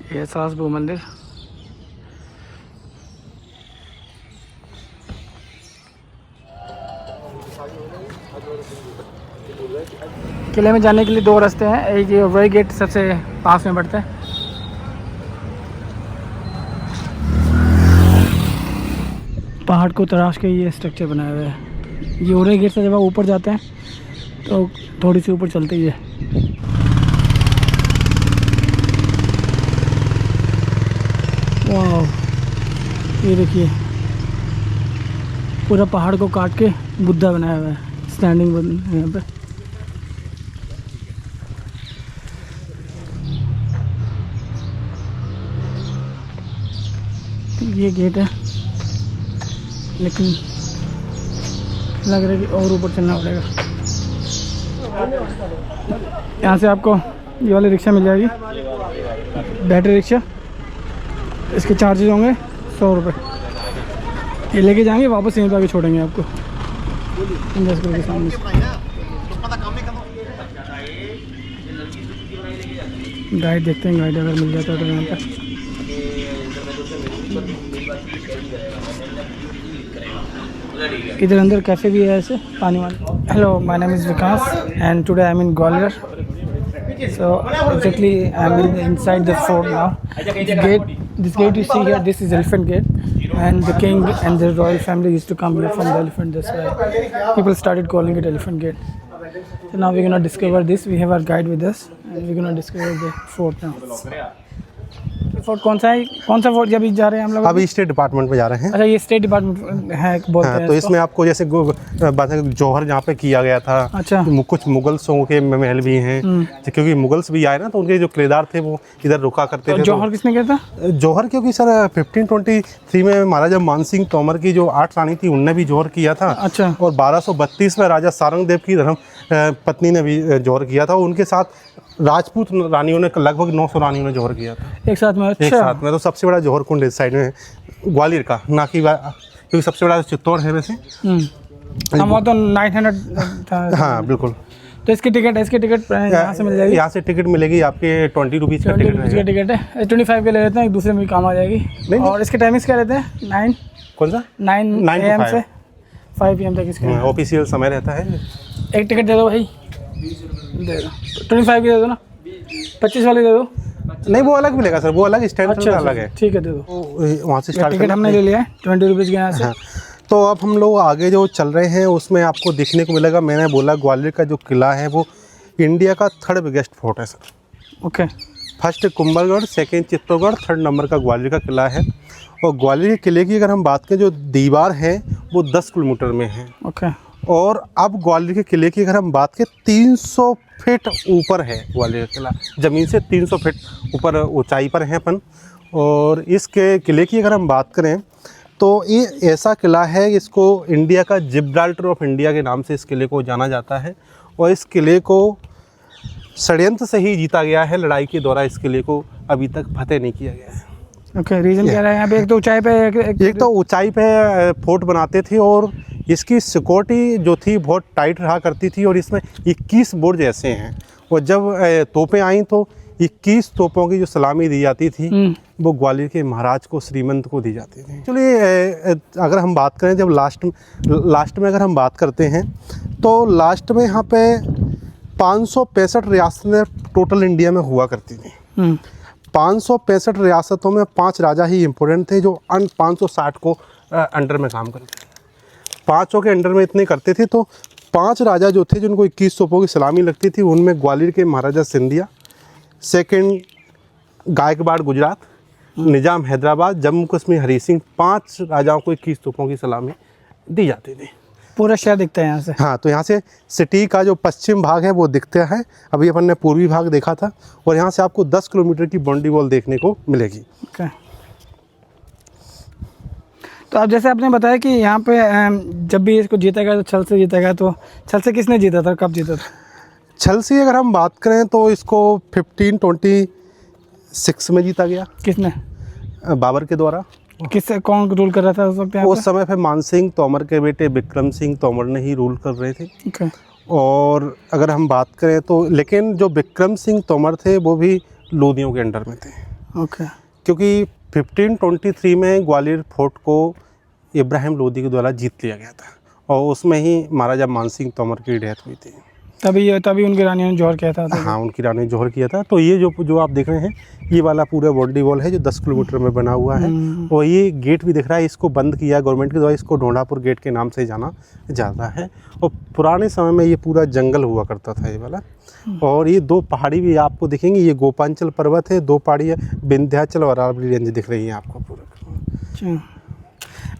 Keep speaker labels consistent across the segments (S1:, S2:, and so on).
S1: ये सासबू मंदिर। किले में जाने के लिए दो रास्ते हैं, एक ये वही गेट सबसे पास में पड़ता है। पहाड़ को तराश के ये स्ट्रक्चर बनाया हुआ है। ये वही गेट से जब आप ऊपर जाते हैं तो थोड़ी सी ऊपर चलते ही है। वाह, ये देखिए पूरा पहाड़ को काट के बुद्धा बनाया हुआ है, स्टैंडिंग यहाँ पे। ये गेट है, लेकिन लग रहा है कि और ऊपर चलना पड़ेगा। यहाँ से आपको ये वाली रिक्शा मिल जाएगी, बैटरी रिक्शा। इसके चार्जेस होंगे 100 रुपये। ये लेके जाएंगे, वापस यहीं पे आके छोड़ेंगे आपको इंडस्ट्री के सामने। गाइड देखते हैं, गाइड अगर मिल जाता है तो यहाँ पर। इधर अंदर कैफे भी है ऐसे पानी वाला। Hello, my name is Vikas and today I am in Gwalior. So exactly I'm inside the fort now. This gate you see here, this is Elephant Gate, and the king and the royal family used to come here from the elephant. That's why people started calling it Elephant Gate. So now we're gonna discover this. We have our guide with us, and we're gonna discover the fort now. Fort कौन सा है? कौन सा fort अभी जा रहे हैं हम लोग?
S2: अभी स्टेट डिपार्टमेंट में जा रहे हैं।
S1: अच्छा, ये स्टेट डिपार्टमेंट है बोलते हैं।
S2: तो इसमें आपको जैसे जौहर जहाँ पे किया गया था। अच्छा। कुछ मुगल्सों के महल भी हैं, क्योंकि मुगल्स भी आए ना, तो उनके जो किलेदार थे वो इधर रुका करते थे।
S1: जौहर किसने किया था?
S2: जौहर क्योंकि सर 1523 में महाराजा मानसिंह तोमर की जो 8 रानी थी उनने भी जौहर किया था। अच्छा। और 1232 में राजा सारंगदेव की धर्म पत्नी ने भी जौहर किया था। उनके साथ राजपूत रानियों ने लगभग 900 रानियों ने जौहर किया था
S1: एक साथ में। अच्छा।
S2: एक साथ में। तो सबसे बड़ा जौहर कुंड इस साइड में ग्वालियर का, ना कि क्योंकि सबसे बड़ा चित्तौड़ है वैसे।
S1: हम तो 900 था।
S2: हाँ बिल्कुल।
S1: तो इसकी टिकट यहाँ से मिल जाएगी?
S2: यहाँ से टिकट मिलेगी आपके 20 रुपीज़ का टिकट है। 25 के ले लेते हैं, एक दूसरे में काम आ जाएगी। और इसके टाइमिंग्स क्या रहते हैं? 9 कौन सा?
S1: 9 AM से 5 PM तक इसका
S2: ऑफिशियल समय रहता है।
S1: एक टिकट दे दो भाई, दे दो 25 की दे दो ना, 25 वाली दे दो।
S2: नहीं, वो अलग मिलेगा सर, वो अलग स्टैंड। अच्छा, अलग है।
S1: ठीक है, दे दो।
S2: वहाँ से स्टार्ट
S1: टिकट हमने ले लिया है 20 रुपीज़ के यहाँ से। हाँ।
S2: तो अब हम लोग आगे जो चल रहे हैं उसमें आपको देखने को मिलेगा, मैंने बोला ग्वालियर का जो किला है वो इंडिया का 3rd बिगेस्ट फोर्ट है sir. Okay. First Kumbhalgarh, second Chittorgarh, 3rd number का ग्वालियर का किला है। और ग्वालियर के किले की अगर हम बात करें, जो दीवार है वो 10 किलोमीटर में है। ओके। और अब ग्वालियर के किले की अगर हम बात करें, 300 फीट ऊपर है ग्वालियर का किला, ज़मीन से 300 फीट ऊपर ऊंचाई पर है अपन। और इसके किले की अगर हम बात करें तो ये ऐसा किला है, इसको इंडिया का जिब्राल्टर ऑफ इंडिया के नाम से इस किले को जाना जाता है। और इस किले को षड्यंत्र से ही जीता गया है, लड़ाई के द्वारा इस किले को अभी तक फतेह नहीं किया गया है।
S1: ओके, रीज़न क्या रहा है यहाँ पे? एक तो ऊंचाई पे
S2: एक तो ऊंचाई पे फोर्ट बनाते थे, और इसकी सिक्योरिटी जो थी बहुत टाइट रहा करती थी। और इसमें 21 बुर्ज ऐसे हैं, और जब तोपें आई तो 21 तोपों की जो सलामी दी जाती थी वो ग्वालियर के महाराज को, श्रीमंत को दी जाती थी। चलिए, अगर हम बात करें, जब लास्ट में अगर हम बात करते हैं तो लास्ट में यहाँ पे 565 रियासतें टोटल इंडिया में हुआ करती थी। 565 रियासतों में 5 राजा ही इम्पोर्टेंट थे जो 560 को अंडर में काम करते थे। 500 के अंडर में इतने करते थे, तो 5 राजा जो थे जिनको 21 तोपों की सलामी लगती थी, उनमें ग्वालियर के महाराजा सिंधिया, सेकंड गायकवाड़ गुजरात, निजाम हैदराबाद, जम्मू कश्मीर हरी सिंह, 5 राजाओं को 21 तोपों की सलामी दी जाती थी।
S1: पूरा शहर दिखता है यहाँ से।
S2: हाँ, तो यहाँ से सिटी का जो पश्चिम भाग है वो दिखता है। अभी अपन ने पूर्वी भाग देखा था, और यहाँ से आपको 10 किलोमीटर की बाउंड्री वॉल देखने को मिलेगी।
S1: ओके। तो अब जैसे आपने बताया कि यहाँ पे जब भी इसको जीतेगा तो छल से जीतेगा, तो छल से किसने जीता था, कब जीता था?
S2: छल से अगर हम बात करें तो इसको 1526 में जीता गया। किसने? बाबर के द्वारा।
S1: किससे, कौन रूल कर रहा था उस वक्त?
S2: उस समय पे मानसिंह तोमर के बेटे विक्रम सिंह तोमर ने ही रूल कर रहे थे।
S1: ओके।
S2: और अगर हम बात करें तो, लेकिन जो विक्रम सिंह तोमर थे वो भी लोधियों के अंडर में थे।
S1: ओके।
S2: क्योंकि 1523 में ग्वालियर फोर्ट को इब्राहिम लोदी के द्वारा जीत लिया गया था और उसमें ही महाराजा मानसिंह तोमर की डेथ हुई थी।
S1: तभी उनकी रानी ने जौहर किया था।
S2: हाँ, उनकी रानी ने जौहर किया था। तो ये जो आप देख रहे हैं, ये वाला पूरा बाउंड्री वॉल है जो 10 किलोमीटर में बना हुआ है। और ये गेट भी दिख रहा है, इसको बंद किया गवर्नमेंट के द्वारा, इसको ढोंडापुर गेट के नाम से जाना जाता है। और पुराने समय में ये पूरा जंगल हुआ करता था ये वाला। और ये 2 पहाड़ी भी आपको दिखेंगी, ये गोपांचल पर्वत है, 2 पहाड़ी है, विंध्याचल और अरावली रेंज दिख रही है आपको पूरा।
S1: अच्छा,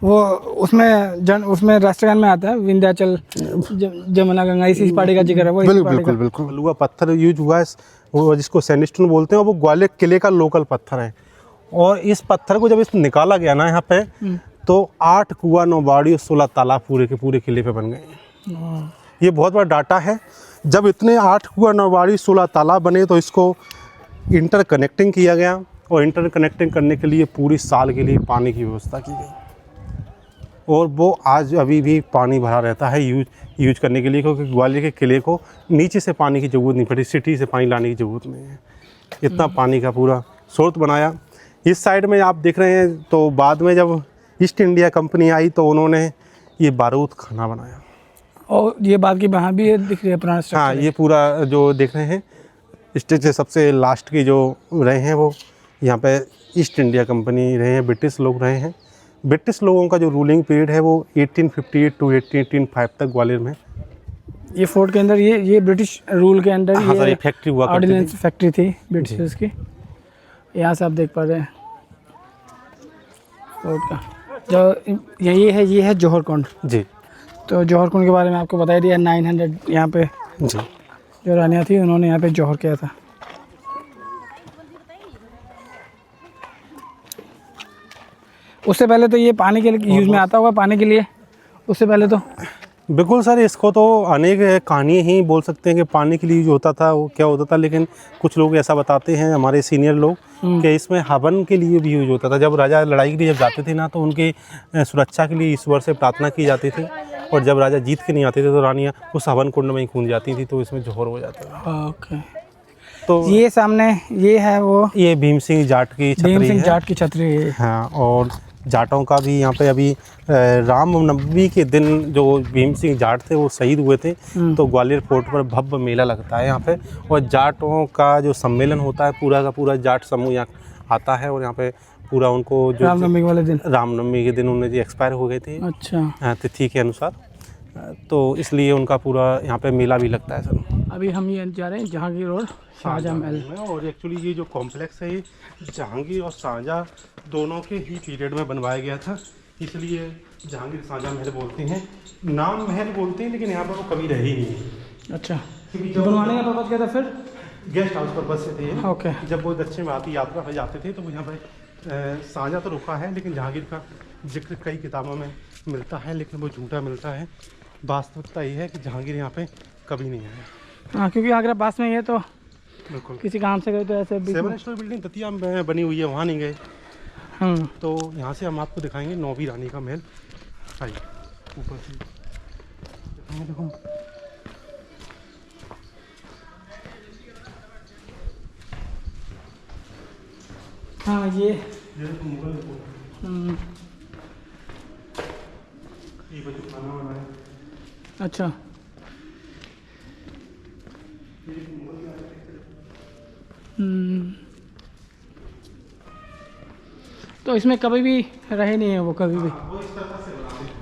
S1: वो उसमें राष्ट्रगान में आता है विंध्याचल जमुना गंगा, इसी पहाड़ी का जिक्र है वो।
S2: बिल्कुल बलुआ पत्थर यूज हुआ है, वो जिसको सैंडस्टोन बोलते हैं, और वो ग्वालियर किले का लोकल पत्थर है। और इस पत्थर को जब इसको निकाला गया ना यहाँ पे, तो 8 कुआं, 9 बाड़ी और 16 तालाब पूरे के पूरे किले पे बन गए। ये बहुत बड़ा डाटा है। जब इतने 8 कुआं, 9 बाड़ी, 16 तालाब बने, तो इसको इंटर कनेक्टिंग किया गया। और इंटर कनेक्टिंग करने के लिए पूरी साल के लिए पानी की व्यवस्था की गई। और वो आज अभी भी पानी भरा रहता है यूज करने के लिए, क्योंकि ग्वालियर के किले को नीचे से पानी की ज़रूरत नहीं पड़ी, सिटी से पानी लाने की ज़रूरत नहीं है। इतना पानी का पूरा स्रोत बनाया। इस साइड में आप देख रहे हैं, तो बाद में जब ईस्ट इंडिया कंपनी आई तो उन्होंने ये बारूद खाना बनाया।
S1: और ये बात की वहाँ भी दिख रही है पुराना स्ट्रक्चर।
S2: हाँ, ये पूरा जो देख रहे हैं स्टेज से सबसे लास्ट की जो रहे हैं, वो यहाँ पे ईस्ट इंडिया कंपनी रहे हैं, ब्रिटिश लोग रहे हैं। ब्रिटिश लोगों का जो रूलिंग पीरियड है वो 1858 टू 1885 तक ग्वालियर में।
S1: ये फोर्ट के अंदर ये ब्रिटिश रूल के अंदर
S2: हाँ सर, ये फैक्ट्री हुआ करती
S1: ऑर्डिनेंस फैक्ट्री थी ब्रिटिशर्स की। यहाँ से आप देख पा रहे हैं फोर्ट का जो ये है जौहर कुंड
S2: जी।
S1: तो जौहर कुंड के बारे में आपको बता दिया। 900 यहाँ पे
S2: जी
S1: जो रानियाँ थी उन्होंने यहाँ पे जौहर किया था। उससे पहले तो ये पानी के लिए यूज़ में आता होगा, पानी के लिए उससे पहले तो।
S2: बिल्कुल सर, इसको तो अनेक कहानी ही बोल सकते हैं कि पानी के लिए यूज होता था, वो क्या होता था। लेकिन कुछ लोग ऐसा बताते हैं, हमारे सीनियर लोग, कि इसमें हवन के लिए भी यूज होता था। जब राजा लड़ाई के लिए जब जाते थे ना, तो उनकी सुरक्षा के लिए ईश्वर से प्रार्थना की जाती थी। और जब राजा जीत के नहीं आते थे तो रानियाँ उस हवन कुंड में ही कूद जाती थी, तो इसमें जौहर हो जाता था।
S1: ओके।
S2: तो
S1: ये सामने ये है वो
S2: ये भीम सिंह जाट की छतरी है।
S1: भीम सिंह जाट की छतरी है।
S2: हाँ, और जाटों का भी यहाँ पे अभी रामनवमी के दिन जो भीम सिंह जाट थे वो शहीद हुए थे, तो ग्वालियर फोर्ट पर भव्य मेला लगता है यहाँ पे। और जाटों का जो सम्मेलन होता है, पूरा का पूरा जाट समूह यहाँ आता है। और यहाँ पे पूरा उनको जो
S1: रामनवमी वाले दिन,
S2: रामनवमी के दिन उन्हें जो एक्सपायर हो गए थे
S1: अच्छा
S2: तिथि के अनुसार, तो इसलिए उनका पूरा यहाँ पे मेला भी लगता है सर।
S1: अभी हम ये जा रहे हैं जहांगीर और शाहजहाँ महल में।
S2: और एक्चुअली ये जो कॉम्प्लेक्स है, ये जहांगीर और शाहजहाँ दोनों के ही पीरियड में बनवाया गया था, इसलिए जहांगीर शाहजहाँ महल बोलते हैं। नाम महल बोलते हैं, लेकिन यहाँ पर वो कभी रहे ही नहीं है।
S1: अच्छा, बनवाने का पर्पज क्या था फिर?
S2: गेस्ट हाउस पर्पज से थे।
S1: ओके।
S2: जब वो दक्षिण भारतीय यात्रा पर जाते थे तो वो यहाँ पर शाहजहाँ तो रुका है, लेकिन जहांगीर का जिक्र कई किताबों में मिलता है, लेकिन वो झूठा मिलता है। वास्तविकता ये है कि जहांगीर यहाँ पे कभी नहीं आया।
S1: हाँ, क्योंकि आगरा पास में ही है, तो
S2: बिल्कुल
S1: किसी काम से गए तो ऐसे
S2: 7 स्टोरी बिल्डिंग दतिया में बनी हुई है, वहाँ नहीं गए। तो यहाँ से हम आपको दिखाएंगे नौवीं रानी का महल। आइए ऊपर से देखो।
S1: हाँ, ये
S2: मुगल खाना बनाया।
S1: अच्छा, तो इसमें कभी भी रहे नहीं है वो, कभी भी।
S2: वो इस तरह से बनाते हैं।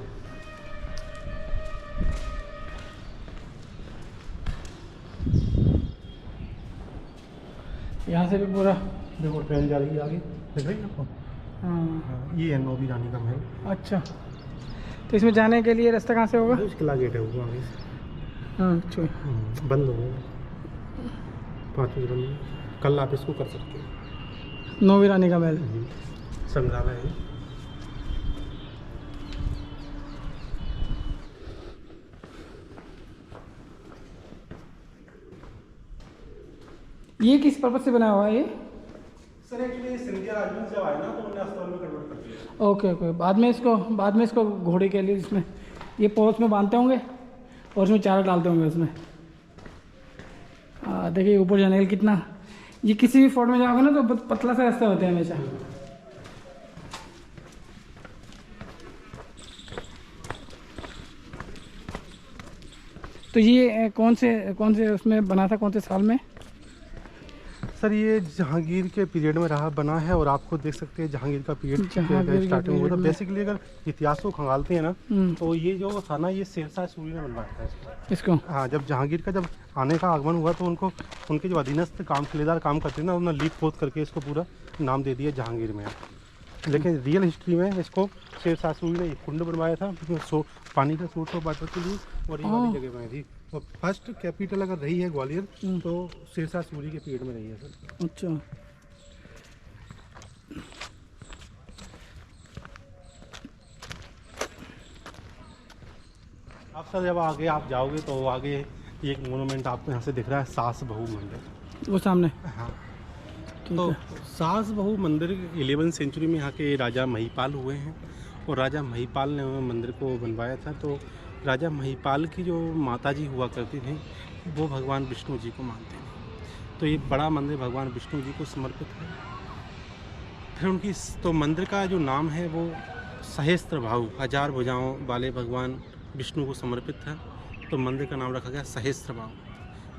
S1: यहाँ से भी पूरा
S2: देखो ट्रेन जा रही है आगे, देख रही है आपको?
S1: हाँ,
S2: ये है नौवीं रानी का महल।
S1: अच्छा, तो इसमें जाने के लिए रास्ता कहाँ से होगा?
S2: किला गेट है वो आगे से।
S1: हाँ, अच्छा,
S2: बंद हो गया 5 बजे बंद। कल आप इसको कर सकते हो।
S1: नौवीं रानी का महल
S2: संग्रहालय है।
S1: ये किस पर्पज से बनाया हुआ है ये?
S2: सर एक्चुअली सिंधिया राजवंश जब आया ना, तो उन्होंने अस्पताल में कन्वर्ट कर दिया।
S1: ओके, बाद में इसको घोड़े के लिए इसमें ये पोच में बांधते होंगे और उसमें चारा डालते होंगे उसमें। देखिए ऊपर जाने के लिए कितना ये किसी भी फोर्ट में जाओगे ना तो पतला सा रास्ता होता है हमेशा। तो ये कौन से उसमें बना था, कौन से साल में?
S2: सर ये जहांगीर के पीरियड में रहा बना है, और आपको देख सकते हैं जहांगीर का पीरियड स्टार्टिंग हुआ था। बेसिकली अगर इतिहास को खंगालते हैं ना तो ये जो था ना, ये शेरशाह सूरी ने बनवाया था
S1: इसको।
S2: हाँ, जब जहांगीर का जब आने का आगमन हुआ तो उनको उनके जो अधीनस्थ किलेदार काम करते थे ना, उन्होंने लीप पोत करके इसको पूरा नाम दे दिया जहांगीर में। लेकिन रियल हिस्ट्री में इसको शेरशाह सूरी ने एक कुंड बनवाया था पानी का सोर्स ऑफ वाटर के लिए, और ये वाली जगह में थी। और फर्स्ट कैपिटल अगर रही है ग्वालियर तो शेरशाह सूरी के पीरियड में रही है सर।
S1: अच्छा।
S2: आप सर जब आगे आप जाओगे तो आगे एक मोनूमेंट आपको यहाँ से दिख रहा है, सास बहू मंदिर,
S1: वो सामने।
S2: हाँ। तो सास बहू मंदिर 11वीं सेंचुरी में यहाँ के राजा महिपाल हुए हैं, और राजा महिपाल ने मंदिर को बनवाया था। तो राजा महिपाल की जो माता जी हुआ करती थी वो भगवान विष्णु जी को मानते थे, तो ये बड़ा मंदिर भगवान विष्णु जी को समर्पित है। फिर उनकी तो मंदिर का जो नाम है वो सहस्त्र बाहु, 1000 भुजाओं वाले भगवान विष्णु को समर्पित था, तो मंदिर का नाम रखा गया सहस्त्र बाहु।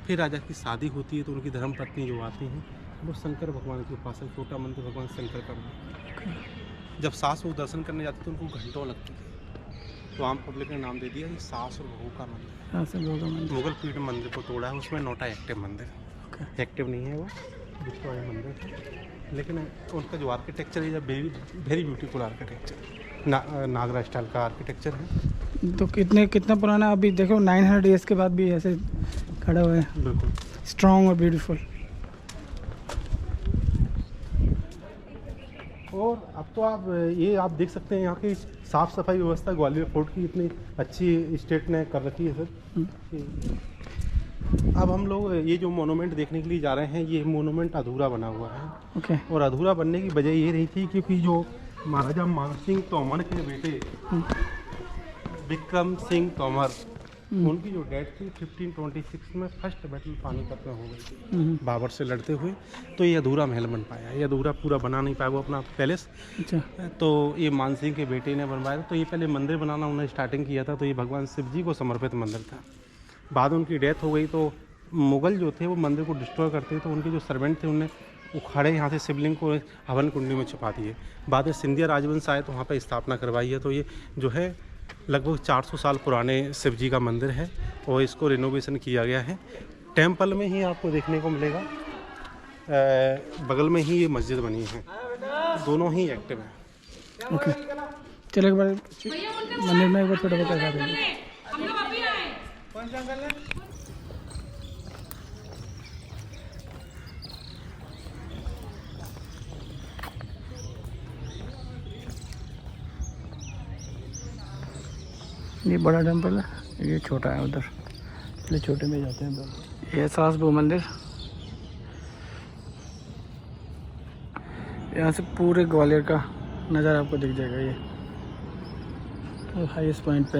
S2: फिर राजा की शादी होती है तो उनकी धर्मपत्नी जो आती हैं वो शंकर भगवान के उपासक, छोटा मंदिर भगवान शंकर का मंदिर। जब सास वो दर्शन करने जाती तो उनको घंटों लगती थी, तो आम पब्लिक ने नाम दे दिया कि सास और बहू का मंदिर। मुगल पीठ मंदिर को तोड़ा है, उसमें नोटा एक्टिव मंदिर, एक्टिव नहीं है वो, डिस्ट्रॉय मंदिर है। लेकिन उनका जो आर्किटेक्चर है वेरी ब्यूटीफुल आर्किटेक्चर, नागरा स्टाइल का आर्किटेक्चर है।
S1: तो कितना पुराना, अभी देखो 900 ईयर्स के बाद भी ऐसे खड़ा हुआ है,
S2: बिल्कुल
S1: स्ट्रॉन्ग और ब्यूटीफुल।
S2: और अब तो आप देख सकते हैं यहाँ की साफ़ सफाई व्यवस्था ग्वालियर फोर्ट की इतनी अच्छी स्टेट ने कर रखी है सर। अब हम लोग ये जो मोनूमेंट देखने के लिए जा रहे हैं, ये मोनूमेंट अधूरा बना हुआ है।
S1: ओके।
S2: और अधूरा बनने की वजह ये रही थी क्योंकि जो महाराजा मानसिंह तोमर के बेटे विक्रम सिंह तोमर, उनकी जो डेथ थी 1526 में फर्स्ट बैटल पानीपत में हो गई थी बाबर से लड़ते हुए, तो ये अधूरा महल बन पाया, ये अधूरा पूरा बना नहीं पाया वो अपना पैलेस।
S1: अच्छा।
S2: तो ये मानसिंह के बेटे ने बनवाया था। तो ये पहले मंदिर बनाना उन्होंने स्टार्टिंग किया था, तो ये भगवान शिव जी को समर्पित मंदिर था। बाद उनकी डेथ हो गई तो मुग़ल जो थे वो मंदिर को डिस्ट्रॉय करते, तो उनके जो सर्वेंट थे उन्हें उखाड़े यहाँ से शिवलिंग को हवन कुंडी में छुपा दिए। बाद में सिंधिया राजवंश आए तो वहाँ पर स्थापना करवाई है। तो ये जो है लगभग 400 साल पुराने शिव जी का मंदिर है, और इसको रिनोवेशन किया गया है। टेम्पल में ही आपको देखने को मिलेगा, बगल में ही ये मस्जिद बनी है, दोनों ही एक्टिव हैं।
S1: ओके, चलो एक बार मंदिर में एक बार छोटा बता देंगे। ये बड़ा टेम्पल है, ये छोटा है उधर, इसलिए छोटे में जाते हैं। ये सास बहू मंदिर, यहाँ से पूरे ग्वालियर का नज़ारा आपको दिख जाएगा। ये हाईएस्ट पॉइंट पे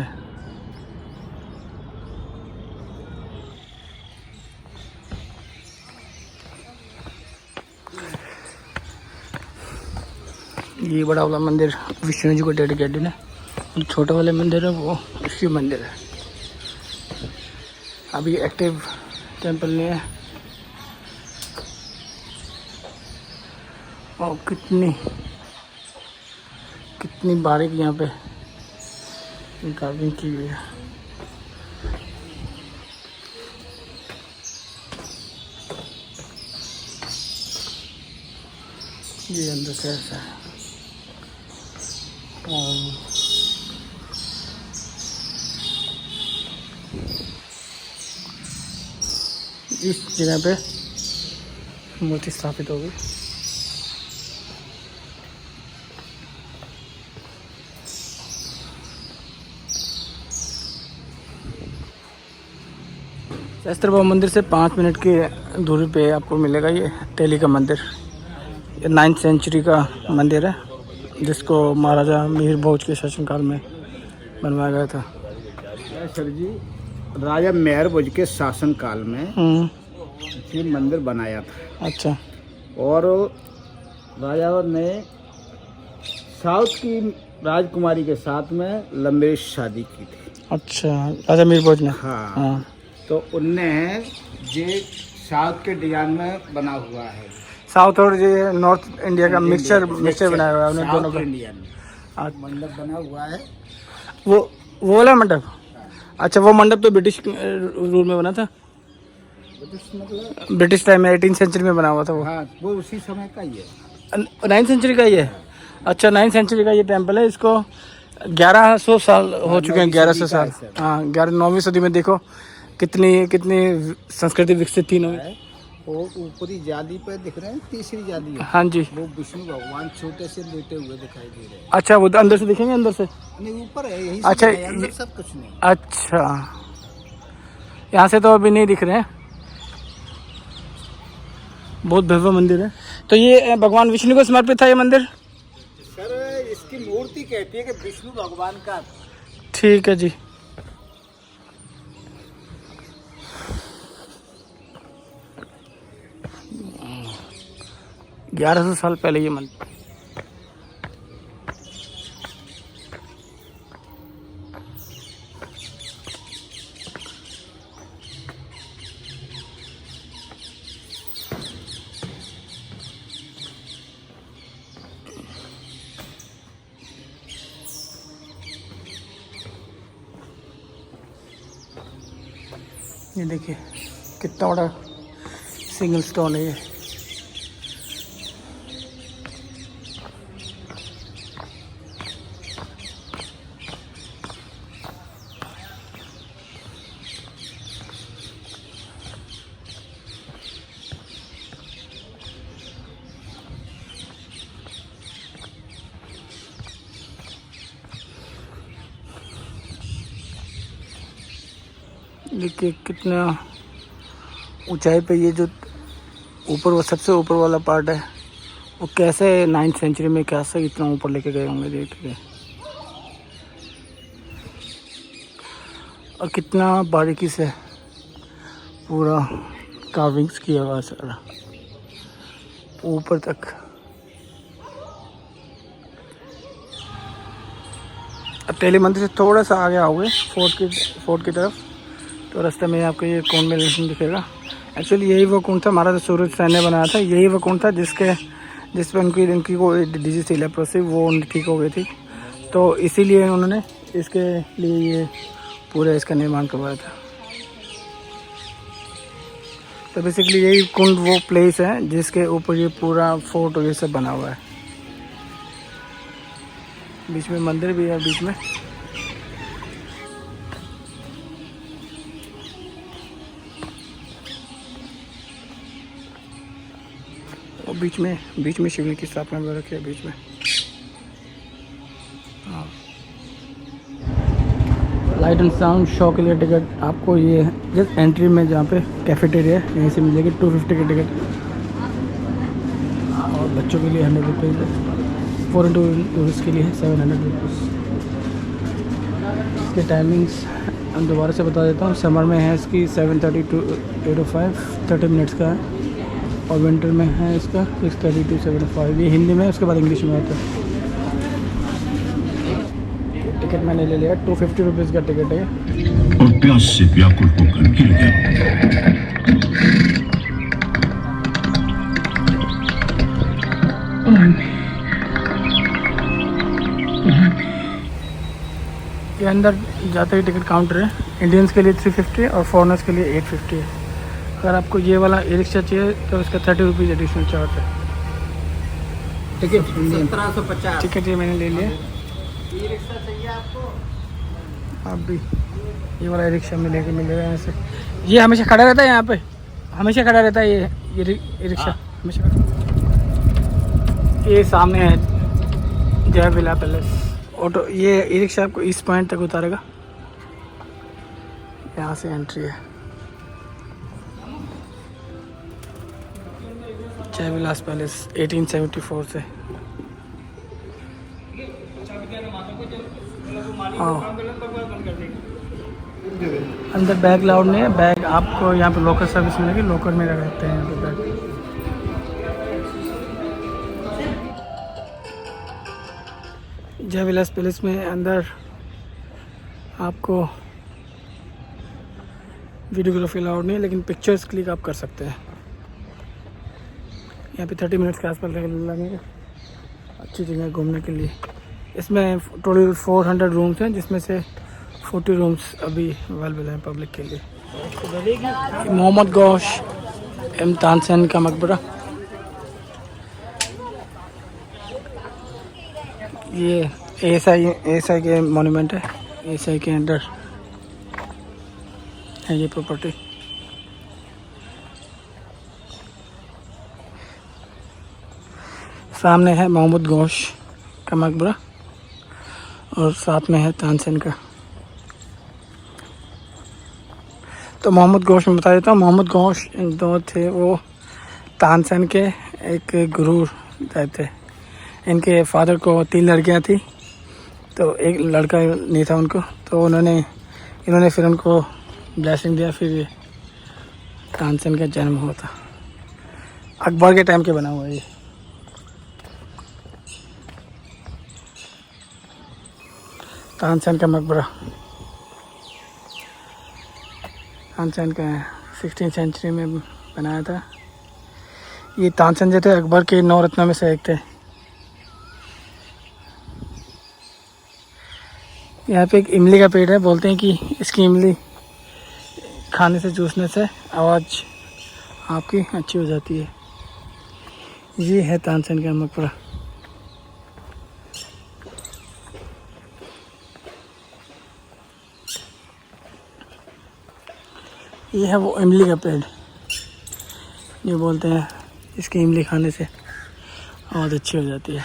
S1: ये बड़ा वाला मंदिर विष्णु जी को डेडिकेटेड है, छोटे वाले मंदिर है वो शिव मंदिर है। अभी एक्टिव टेंपल नहीं है। और कितनी बारीक यहाँ पे कार्विंग की हुई है। ये अंदर से ऐसा है। इस जगह पे मूर्ति स्थापित होगी। सहस्त्र बाहु मंदिर से 5 मिनट की दूरी पे आपको मिलेगा ये तेली का मंदिर। ये 9th सेंचुरी का मंदिर है, जिसको महाराजा मीर भोज के शासनकाल में बनवाया गया था।
S3: सर जी, राजा मेहर भोज के शासनकाल में ये मंदिर बनाया था।
S1: अच्छा।
S3: और राजा ने साउथ की राजकुमारी के साथ में लंबे शादी की थी।
S1: अच्छा, राजा मीर भोज ने।
S3: हाँ,
S1: हाँ।
S3: तो उनने ये साउथ के डिजाइन में बना हुआ है।
S1: साउथ और ये नॉर्थ इंडिया का मिक्सचर बनाया हुआ है उन्होंने दोनों का।
S3: इंडियन मंडप बना हुआ है।
S1: वो वाला मंडप। अच्छा, वो मंडप तो ब्रिटिश रूल में बना था।
S3: मतलब
S1: ब्रिटिश टाइम में 18th सेंचुरी में बना हुआ था वो।
S3: हाँ, वो उसी समय का ही है।
S1: 9th सेंचुरी का ही है। अच्छा, 9th सेंचुरी का ये टेम्पल है। इसको 1100 साल हो चुके हैं। 1100 साल। हाँ, 9वीं सदी में देखो कितनी संस्कृति विकसित थी इन्होंने।
S3: वो ऊपरी जाली पे दिख रहे हैं, तीसरी जाली है।
S1: हाँ जी,
S3: वो विष्णु भगवान छोटे से लेटे हुए दिखाई दे रहे हैं।
S1: अच्छा, वो तो अंदर से दिखेंगे, अंदर से
S3: नहीं, ऊपर है, यही
S1: अच्छा,
S3: सब है, अंदर सब कुछ नहीं।
S1: अच्छा, यहाँ से तो अभी नहीं दिख रहे हैं। बहुत भव्य मंदिर है। तो ये भगवान विष्णु को समर्पित था ये मंदिर।
S3: सर, इसकी मूर्ति कहती है कि विष्णु भगवान का।
S1: ठीक है जी। $1100 साल पहले ये मंदिर। ये देखिए कितना बड़ा सिंगल स्टोन है ये। देखिए कितना ऊंचाई पे ये जो ऊपर वो सबसे ऊपर वाला पार्ट है, वो कैसे 9th सेंचुरी में कैसे इतना ऊपर लेके गए होंगे। देखिए, और कितना बारीकी से पूरा कार्विंग्स किया हुआ है सारा ऊपर तक। अब तेली मंदिर से थोड़ा सा आगे आओगे फोर्ट की तरफ, तो रास्ते में आपको ये कुंड में दिखेगा। एक्चुअली यही वो कुंड था, महाराजा सूरज सेन ने बनाया था। यही वो कुंड था जिस पर इनकी कोई डिजीज थी, लेप्रोसी, वो ठीक हो गई थी। तो इसीलिए उन्होंने इसके लिए ये पूरे इसका निर्माण करवाया था। तो बेसिकली यही कुंड वो प्लेस है जिसके ऊपर ये पूरा फोर्ट और ये सब बना हुआ है। बीच में मंदिर भी है, बीच में और बीच में शिवलिंग की स्थापना भी रखी है बीच में। हाँ, लाइट एंड साउंड शो के लिए टिकट आपको ये जस्ट एंट्री में जहाँ पे कैफेटेरिया है यहीं से मिलेगी। 250 की टिकट और बच्चों के लिए 100 रुपीज़ है। फॉरेन टूरिस्ट के लिए 700 रुपीज़। इसके टाइमिंग्स हम दोबारा से बता देता हूँ। समर में है इसकी 7:30 to 8:05, 30 मिनट्स का है। और विंटर में है इसका 6:30 to 7:05। ये हिंदी में, उसके बाद इंग्लिश में होता है। टिकट मैंने ले लिया, 250 रुपीज़ का टिकट है।
S4: और प्यास से व्याकुल होकर गिर गया।
S1: ये अंदर जाते ही टिकट काउंटर है। इंडियंस के लिए 350 और फॉरेनर्स के लिए 850 है। अगर आपको ये वाला ई रिक्शा चाहिए तो इसका 30 रुपीज़ एडिशनल चार्ज है।
S3: टिकट 1750।
S1: टिकट ये मैंने ले लिया।
S3: ई रिक्शा चाहिए आपको?
S1: आप भी ये वाला ई रिक्शा मिलेगा यहाँ से। ये हमेशा खड़ा रहता है यहाँ पे, हमेशा खड़ा रहता है ये ई रिक्शा हमेशा खड़ा। ये सामने है जय विला पैलेस ऑटो। ये ई रिक्शा आपको ईस्ट पॉइंट तक उतारेगा। यहाँ से एंट्री है जय विलास पैलेस 1874 से। अंदर बैग लाउड नहीं है। बैग आपको यहाँ पे लोकर सर्विस मिलेगी, लोकर में रखते हैं यहाँ पे बैग। जय विलास पैलेस में अंदर आपको वीडियोग्राफी अलाउड नहीं है, लेकिन पिक्चर्स क्लिक आप कर सकते हैं। यहाँ पे 30 मिनट्स के आसपास लगेंगे। अच्छी जगह घूमने के लिए। इसमें टोटल 400 रूम्स हैं, जिसमें से 40 रूम्स अभी अवेलेबल हैं पब्लिक के लिए। मोहम्मद गौश एम तानसेन का मकबरा, ये एएसआई के मोन्यूमेंट है। एएसआई के अंडर है ये प्रॉपर्टी। सामने है मोहम्मद गौश का मकबरा और साथ में है तानसेन का। तो मोहम्मद गौश में बता देता हूँ, मोहम्मद गौश दो थे, वो तानसेन के एक गुरु टाइप थे। इनके फादर को 3 लड़कियाँ थी, तो एक लड़का नहीं था उनको, तो इन्होंने फिर उनको ब्लेसिंग दिया। फिर ये तानसेन का जन्म हुआ था। अकबर के टाइम के बना हुआ है ये। तानसेन का मकबरा, तानसेन का 16वीं सेंचुरी में बनाया था। ये तानसेन जो थे अकबर के 9 रत्नों में से एक थे। यहाँ पे एक इमली का पेड़ है। बोलते हैं कि इसकी इमली खाने से, चूसने से आवाज़ आपकी अच्छी हो जाती है। ये है तानसेन का मकबरा। ये है वो इमली का पेड़, ये बोलते हैं इसकी इमली खाने से आवाज़ अच्छी हो जाती है।